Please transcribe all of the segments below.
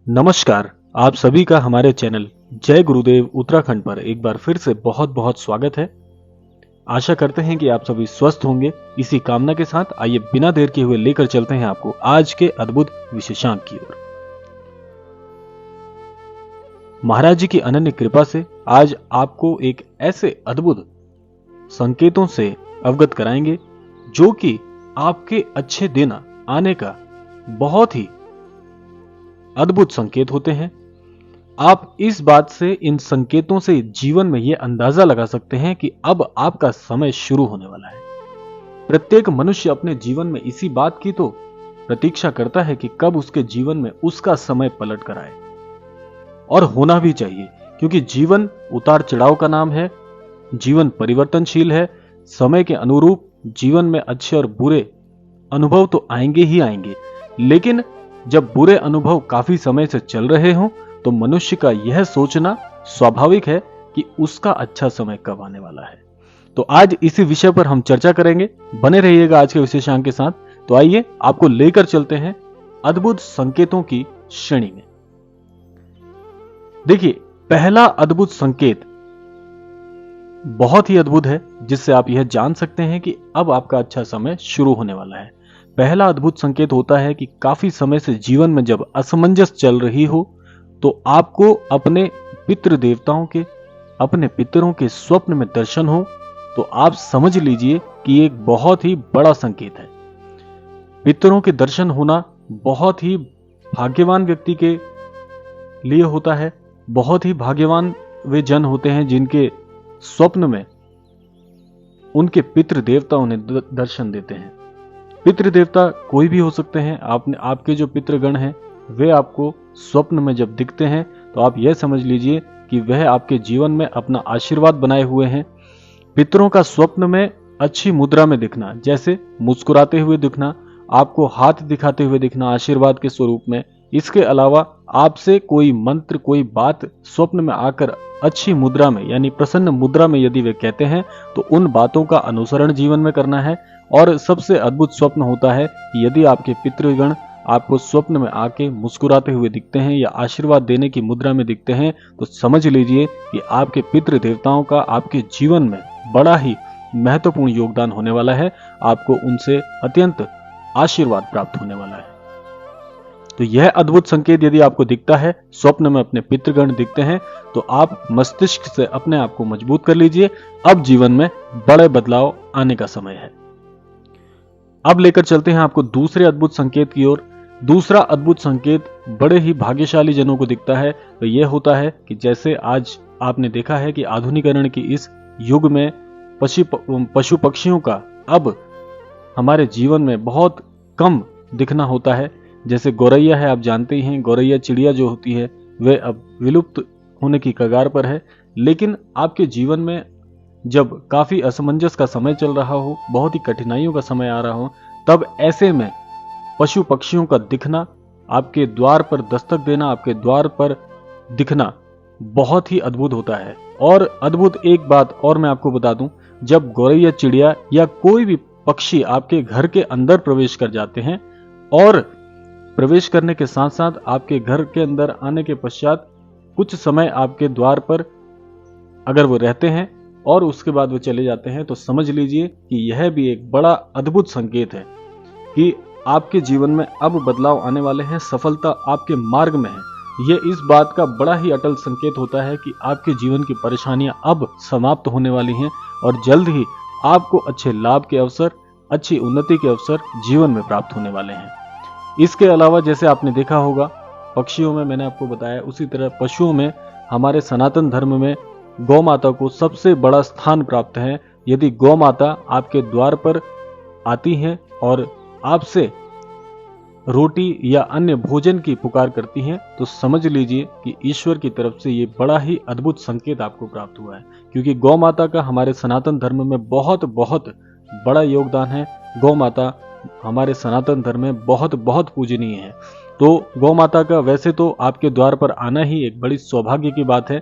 नमस्कार। आप सभी का हमारे चैनल जय गुरुदेव उत्तराखंड पर एक बार फिर से बहुत बहुत स्वागत है। आशा करते हैं कि आप सभी स्वस्थ होंगे। इसी कामना के साथ आइए बिना देर किए हुए लेकर चलते हैं आपको आज के अद्भुत विशेषांक की ओर। महाराज जी की अनन्य कृपा से आज आपको एक ऐसे अद्भुत संकेतों से अवगत कराएंगे जो कि आपके अच्छे दिन आने का बहुत ही अद्भुत संकेत होते हैं। आप इस बात से, इन संकेतों से जीवन में यह अंदाजा लगा सकते हैं कि अब आपका समय शुरू होने वाला है। प्रत्येक मनुष्य अपने जीवन में इसी बात की तो प्रतीक्षा करता है कि कब उसके जीवन में उसका समय पलट कर आए, और होना भी चाहिए, क्योंकि जीवन उतार चढ़ाव का नाम है। जीवन परिवर्तनशील है। समय के अनुरूप जीवन में अच्छे और बुरे अनुभव तो आएंगे ही आएंगे, लेकिन जब बुरे अनुभव काफी समय से चल रहे हों तो मनुष्य का यह सोचना स्वाभाविक है कि उसका अच्छा समय कब आने वाला है। तो आज इसी विषय पर हम चर्चा करेंगे। बने रहिएगा आज के विशेषांक के साथ। तो आइए आपको लेकर चलते हैं अद्भुत संकेतों की श्रेणी में। देखिए, पहला अद्भुत संकेत बहुत ही अद्भुत है, जिससे आप यह जान सकते हैं कि अब आपका अच्छा समय शुरू होने वाला है। पहला अद्भुत संकेत होता है कि काफी समय से जीवन में जब असमंजस चल रही हो तो आपको अपने पितृ देवताओं के, अपने पितरों के स्वप्न में दर्शन हो, तो आप समझ लीजिए कि एक बहुत ही बड़ा संकेत है। पितरों के दर्शन होना बहुत ही भाग्यवान व्यक्ति के लिए होता है। बहुत ही भाग्यवान वे जन होते हैं जिनके स्वप्न में उनके पितृ देवता उन्हें दर्शन देते हैं। पितृ देवता कोई भी हो सकते हैं। आपके जो पितृगण हैं वे आपको स्वप्न में जब दिखते हैं तो आप यह समझ लीजिए कि वह आपके जीवन में अपना आशीर्वाद बनाए हुए हैं। पितरों का स्वप्न में अच्छी मुद्रा में दिखना, जैसे मुस्कुराते हुए दिखना, आपको हाथ दिखाते हुए दिखना आशीर्वाद के स्वरूप में। इसके अलावा आपसे कोई मंत्र, कोई बात स्वप्न में आकर अच्छी मुद्रा में, यानी प्रसन्न मुद्रा में यदि वे कहते हैं तो उन बातों का अनुसरण जीवन में करना है। और सबसे अद्भुत स्वप्न होता है कि यदि आपके पितृगण आपको स्वप्न में आके मुस्कुराते हुए दिखते हैं या आशीर्वाद देने की मुद्रा में दिखते हैं, तो समझ लीजिए कि आपके पितृ देवताओं का आपके जीवन में बड़ा ही महत्वपूर्ण योगदान होने वाला है। आपको उनसे अत्यंत आशीर्वाद प्राप्त होने वाला है। तो यह अद्भुत संकेत यदि आपको दिखता है, स्वप्न में अपने पितृगण दिखते हैं, तो आप मस्तिष्क से अपने आप को मजबूत कर लीजिए। अब जीवन में बड़े बदलाव आने का समय है। अब लेकर चलते हैं आपको दूसरे अद्भुत संकेत की ओर। दूसरा अद्भुत संकेत बड़े ही भाग्यशाली जनों को दिखता है। तो यह होता है कि जैसे आज आपने देखा है कि आधुनिकीकरण की इस युग में पशु पक्षियों का अब हमारे जीवन में बहुत कम दिखना होता है। जैसे गौरैया है, आप जानते ही हैं, गौरैया चिड़िया जो होती है वह अब विलुप्त होने की कगार पर है। लेकिन आपके जीवन में जब काफी असमंजस का समय चल रहा हो, बहुत ही कठिनाइयों का समय आ रहा हो, तब ऐसे में पशु पक्षियों का दिखना, आपके द्वार पर दस्तक देना, आपके द्वार पर दिखना बहुत ही अद्भुत होता है। और अद्भुत एक बात और मैं आपको बता दूं, जब गौरैया चिड़िया या कोई भी पक्षी आपके घर के अंदर प्रवेश कर जाते हैं, और प्रवेश करने के साथ साथ आपके घर के अंदर आने के पश्चात कुछ समय आपके द्वार पर अगर वो रहते हैं और उसके बाद वो चले जाते हैं, तो समझ लीजिए कि यह भी एक बड़ा अद्भुत संकेत है कि आपके जीवन में अब बदलाव आने वाले हैं, सफलता आपके मार्ग में है। यह इस बात का बड़ा ही अटल संकेत होता है कि आपके जीवन की परेशानियां अब समाप्त होने वाली हैं और जल्द ही आपको अच्छे लाभ के अवसर, अच्छी उन्नति के अवसर जीवन में प्राप्त होने वाले हैं। इसके अलावा जैसे आपने देखा होगा, पक्षियों में मैंने आपको बताया, उसी तरह पशुओं में हमारे सनातन धर्म में गौ माता को सबसे बड़ा स्थान प्राप्त है। यदि गौ माता आपके द्वार पर आती हैं और आपसे रोटी या अन्य भोजन की पुकार करती हैं, तो समझ लीजिए कि ईश्वर की तरफ से ये बड़ा ही अद्भुत संकेत आपको प्राप्त हुआ है। क्योंकि गौ माता का हमारे सनातन धर्म में बहुत बहुत बड़ा योगदान है। गौ माता हमारे सनातन धर्म में बहुत बहुत पूजनीय है। तो गौ माता का वैसे तो आपके द्वार पर आना ही एक बड़ी सौभाग्य की बात है,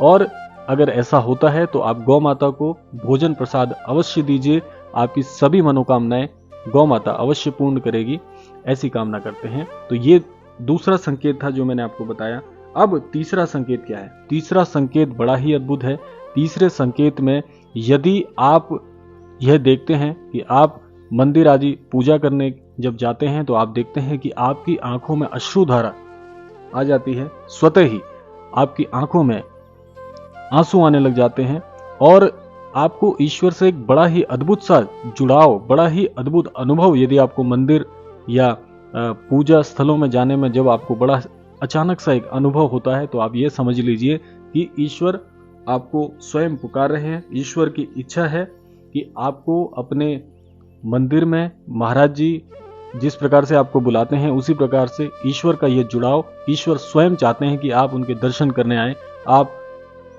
और अगर ऐसा होता है तो आप गौ माता को भोजन प्रसाद अवश्य दीजिए। आपकी सभी मनोकामनाएं गौ माता अवश्य पूर्ण करेगी, ऐसी कामना करते हैं। तो ये दूसरा संकेत था जो मैंने आपको बताया। अब तीसरा संकेत क्या है? तीसरा संकेत बड़ा ही अद्भुत है। तीसरे संकेत में यदि आप यह देखते हैं कि आप मंदिर आदि पूजा करने जब जाते हैं तो आप देखते हैं कि आपकी आंखों में अश्रुधारा आ जाती है, स्वतः ही आपकी आंखों में आंसू आने लग जाते हैं और आपको ईश्वर से एक बड़ा ही अद्भुत सा जुड़ाव, बड़ा ही अद्भुत अनुभव, यदि आपको मंदिर या पूजा स्थलों में जाने में जब आपको बड़ा अचानक सा एक अनुभव होता है तो आप ये समझ लीजिए कि ईश्वर आपको स्वयं पुकार रहे हैं। ईश्वर की इच्छा है कि आपको अपने मंदिर में महाराज जी जिस प्रकार से आपको बुलाते हैं उसी प्रकार से ईश्वर का यह जुड़ाव, ईश्वर स्वयं चाहते हैं कि आप उनके दर्शन करने आए, आप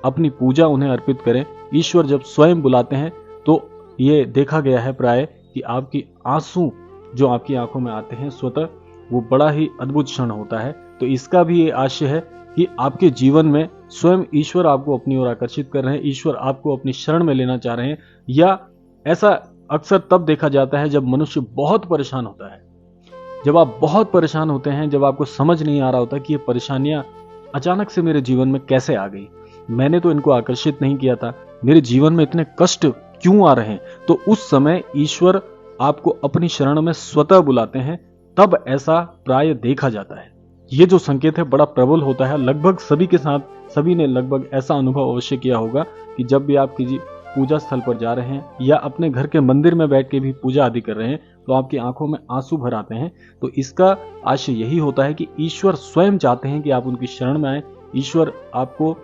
अपनी पूजा उन्हें अर्पित करें। ईश्वर जब स्वयं बुलाते हैं तो ये देखा गया है प्राय कि आपकी आंसू जो आपकी आंखों में आते हैं स्वतः, वो बड़ा ही अद्भुत क्षण होता है। तो इसका भी ये आशय है कि आपके जीवन में स्वयं ईश्वर आपको अपनी ओर आकर्षित कर रहे हैं, ईश्वर आपको अपनी शरण में लेना चाह रहे हैं। या ऐसा अक्सर तब देखा जाता है जब मनुष्य बहुत परेशान होता है, जब आप बहुत परेशान होते हैं, जब आपको समझ नहीं आ रहा होता कि ये परेशानियां अचानक से मेरे जीवन में कैसे आ गई, मैंने तो इनको आकर्षित नहीं किया था, मेरे जीवन में इतने कष्ट क्यों आ रहे हैं। तो उस समय ईश्वर आपको अपनी शरण में स्वतः बुलाते हैं, तब ऐसा प्राय देखा जाता है। ये जो संकेत है बड़ा प्रबल होता है। लगभग सभी के साथ, सभी ने लगभग ऐसा अनुभव अवश्य किया होगा कि जब भी आप किसी पूजा स्थल पर जा रहे हैं या अपने घर के मंदिर में बैठ के भी पूजा आदि कर रहे हैं तो आपकी आंखों में आंसू भर आते हैं। तो इसका आशय यही होता है कि ईश्वर स्वयं चाहते हैं कि आप उनकी शरण में आए, ईश्वर आपको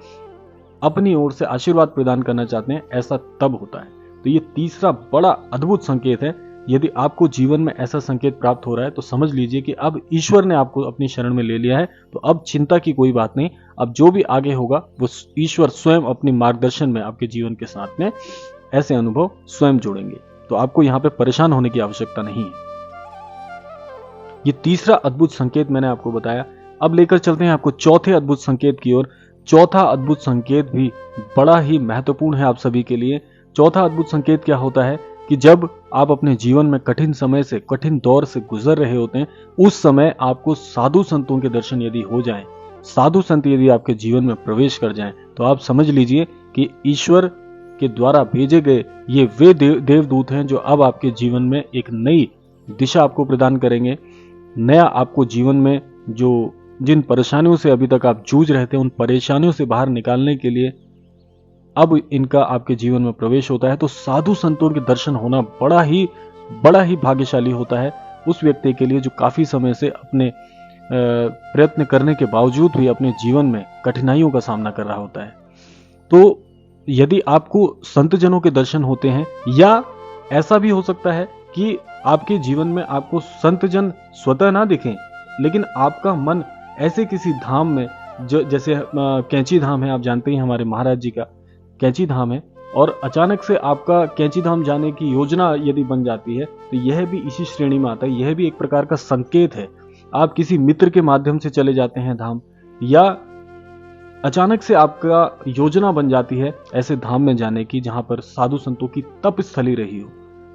अपनी ओर से आशीर्वाद प्रदान करना चाहते हैं। ऐसा तब होता है। तो ये तीसरा बड़ा अद्भुत संकेत है। यदि आपको जीवन में ऐसा संकेत प्राप्त हो रहा है तो समझ लीजिए कि अब ईश्वर ने आपको अपनी शरण में ले लिया है। तो अब चिंता की कोई बात नहीं, अब जो भी आगे होगा वो ईश्वर स्वयं अपनी मार्गदर्शन में आपके जीवन के साथ में ऐसे अनुभव स्वयं जोड़ेंगे। तो आपको यहाँ पे परेशान होने की आवश्यकता नहीं है। ये तीसरा अद्भुत संकेत मैंने आपको बताया। अब लेकर चलते हैं आपको चौथे अद्भुत संकेत की ओर। चौथा अद्भुत संकेत भी बड़ा ही महत्वपूर्ण है आप सभी के लिए। चौथा अद्भुत संकेत क्या होता है कि जब आप अपने जीवन में कठिन समय से, कठिन दौर से गुजर रहे होते हैं, उस समय आपको साधु संतों के दर्शन यदि हो जाएं, साधु संत यदि आपके जीवन में प्रवेश कर जाएं, तो आप समझ लीजिए कि ईश्वर के द्वारा भेजे गए ये वे देवदूत हैं जो अब आपके जीवन में एक नई दिशा आपको प्रदान करेंगे। नया आपको जीवन में जो जिन परेशानियों से अभी तक आप जूझ रहे थे, उन परेशानियों से बाहर निकालने के लिए अब इनका आपके जीवन में प्रवेश होता है। तो साधु संतों के दर्शन होना बड़ा ही भाग्यशाली होता है उस व्यक्ति के लिए जो काफी समय से अपने प्रयत्न करने के बावजूद भी अपने जीवन में कठिनाइयों का सामना कर रहा होता है। तो यदि आपको संत जनों के दर्शन होते हैं, या ऐसा भी हो सकता है कि आपके जीवन में आपको संत जन स्वतः ना दिखें, लेकिन आपका मन ऐसे किसी धाम में, जो जैसे कैंची धाम है, आप जानते हैं हमारे महाराज जी का कैंची धाम है, और अचानक से आपका कैंची धाम जाने की योजना यदि बन जाती है तो यह भी इसी श्रेणी में आता है। यह भी एक प्रकार का संकेत है। आप किसी मित्र के माध्यम से चले जाते हैं धाम, या अचानक से आपका योजना बन जाती है ऐसे धाम में जाने की जहां पर साधु संतों की तप स्थली रही हो।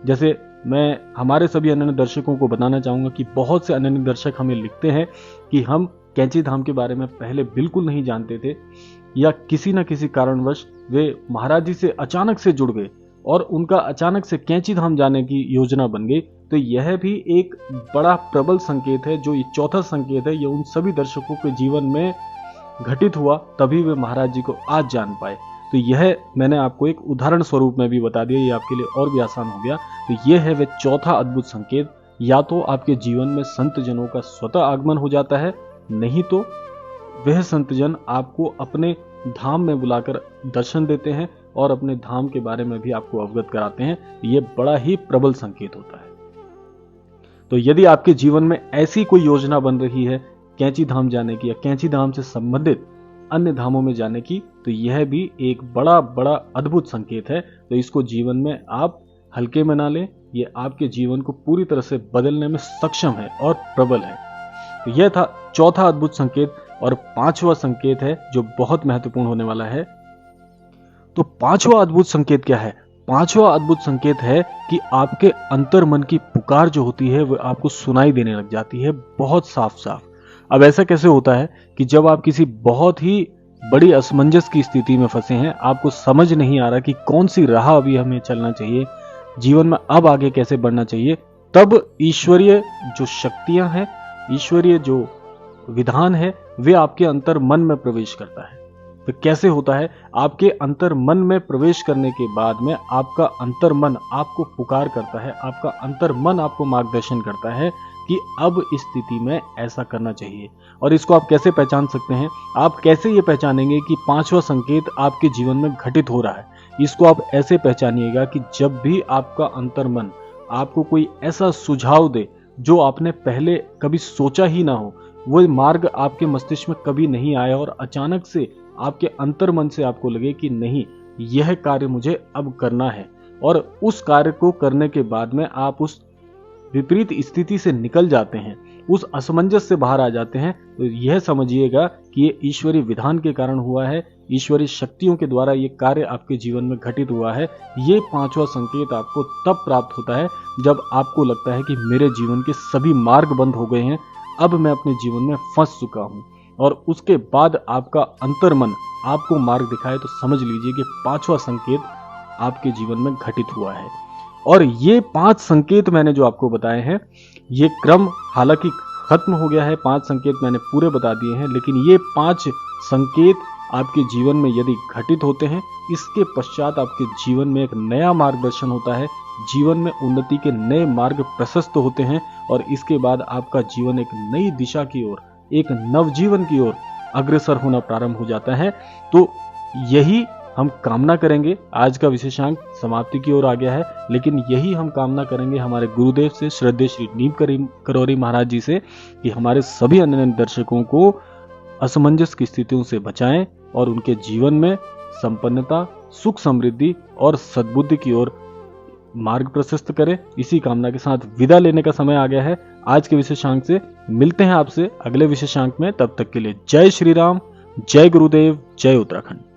जैसे मैं हमारे सभी अनन्य दर्शकों को बताना चाहूंगा कि बहुत से अनन्य दर्शक हमें लिखते हैं कि हम कैंची धाम के बारे में पहले बिल्कुल नहीं जानते थे, या किसी न किसी कारणवश वे महाराज जी से अचानक से जुड़ गए और उनका अचानक से कैंची धाम जाने की योजना बन गई। तो यह भी एक बड़ा प्रबल संकेत है। जो ये चौथा संकेत है, यह उन सभी दर्शकों के जीवन में घटित हुआ, तभी वे महाराज जी को आज जान पाए। तो यह मैंने आपको एक उदाहरण स्वरूप में भी बता दिया, ये आपके लिए और भी आसान हो गया। तो यह है वह चौथा अद्भुत संकेत। या तो आपके जीवन में संत जनों का स्वतः आगमन हो जाता है, नहीं तो वह संत जन आपको अपने धाम में बुलाकर दर्शन देते हैं और अपने धाम के बारे में भी आपको अवगत कराते हैं। यह बड़ा ही प्रबल संकेत होता है। तो यदि आपके जीवन में ऐसी कोई योजना बन रही है कैंची धाम जाने की, या कैंची धाम से संबंधित अन्य धामों में जाने की, तो यह भी एक बड़ा अद्भुत संकेत है। तो इसको जीवन में आप हल्के में ना लें, यह आपके जीवन को पूरी तरह से बदलने में सक्षम है और प्रबल है। तो यह था चौथा अद्भुत संकेत। और पांचवा संकेत है जो बहुत महत्वपूर्ण होने वाला है। तो पांचवा अद्भुत संकेत क्या है? पांचवा अद्भुत संकेत है कि आपके अंतर मन की पुकार जो होती है वह आपको सुनाई देने लग जाती है, बहुत साफ साफ। अब ऐसा कैसे होता है कि जब आप किसी बहुत ही बड़ी असमंजस की स्थिति में फंसे हैं, आपको समझ नहीं आ रहा कि कौन सी राह अभी हमें चलना चाहिए, जीवन में अब आगे कैसे बढ़ना चाहिए, तब ईश्वरीय जो शक्तियां हैं, ईश्वरीय जो विधान है, वे आपके अंतर मन में प्रवेश करता है। तो कैसे होता है? आपके अंतर मन में प्रवेश करने के बाद में आपका अंतर मन आपको पुकार करता है, आपका अंतर मन आपको मार्गदर्शन करता है कि अब इस स्थिति में ऐसा करना चाहिए। और इसको आप कैसे पहचान सकते हैं? आप कैसे ये पहचानेंगे कि पांचवा संकेत आपके जीवन में घटित हो रहा है? इसको आप ऐसे पहचानिएगा कि जब भी आपका अंतर मन आपको कोई ऐसा सुझाव दे जो आपने पहले कभी सोचा ही ना हो, वो मार्ग आपके मस्तिष्क में कभी नहीं आया और अचानक से आपके अंतर मन से आपको लगे कि नहीं, यह कार्य मुझे अब करना है, और उस कार्य को करने के बाद में आप उस विपरीत स्थिति से निकल जाते हैं, उस असमंजस से बाहर आ जाते हैं, तो यह समझिएगा कि ये ईश्वरीय विधान के कारण हुआ है, ईश्वरीय शक्तियों के द्वारा ये कार्य आपके जीवन में घटित हुआ है। ये पांचवा संकेत आपको तब प्राप्त होता है जब आपको लगता है कि मेरे जीवन के सभी मार्ग बंद हो गए हैं, अब मैं अपने जीवन में फंस चुका हूं, और उसके बाद आपका अंतर मन आपको मार्ग दिखाए, तो समझ लीजिए कि पांचवा संकेत आपके जीवन में घटित हुआ है। और ये 5 संकेत मैंने जो आपको बताए हैं, ये क्रम हालांकि खत्म हो गया है, 5 संकेत मैंने पूरे बता दिए हैं, लेकिन ये 5 संकेत आपके जीवन में यदि घटित होते हैं, इसके पश्चात आपके जीवन में एक नया मार्गदर्शन होता है, जीवन में उन्नति के नए मार्ग प्रशस्त होते हैं, और इसके बाद आपका जीवन एक नई दिशा की ओर, एक नवजीवन की ओर अग्रसर होना प्रारंभ हो जाता है। तो यही हम कामना करेंगे। आज का विशेषांक समाप्ति की ओर आ गया है, लेकिन यही हम कामना करेंगे हमारे गुरुदेव से, श्रद्धेय श्री नीम करोरी महाराज जी से, कि हमारे सभी अन्य दर्शकों को असमंजस की स्थितियों से बचाएं और उनके जीवन में संपन्नता, सुख, समृद्धि और सद्बुद्धि की ओर मार्ग प्रशस्त करें। इसी कामना के साथ विदा लेने का समय आ गया है आज के विशेषांक से। मिलते हैं आपसे अगले विशेषांक में, तब तक के लिए जय श्री राम, जय गुरुदेव, जय उत्तराखंड।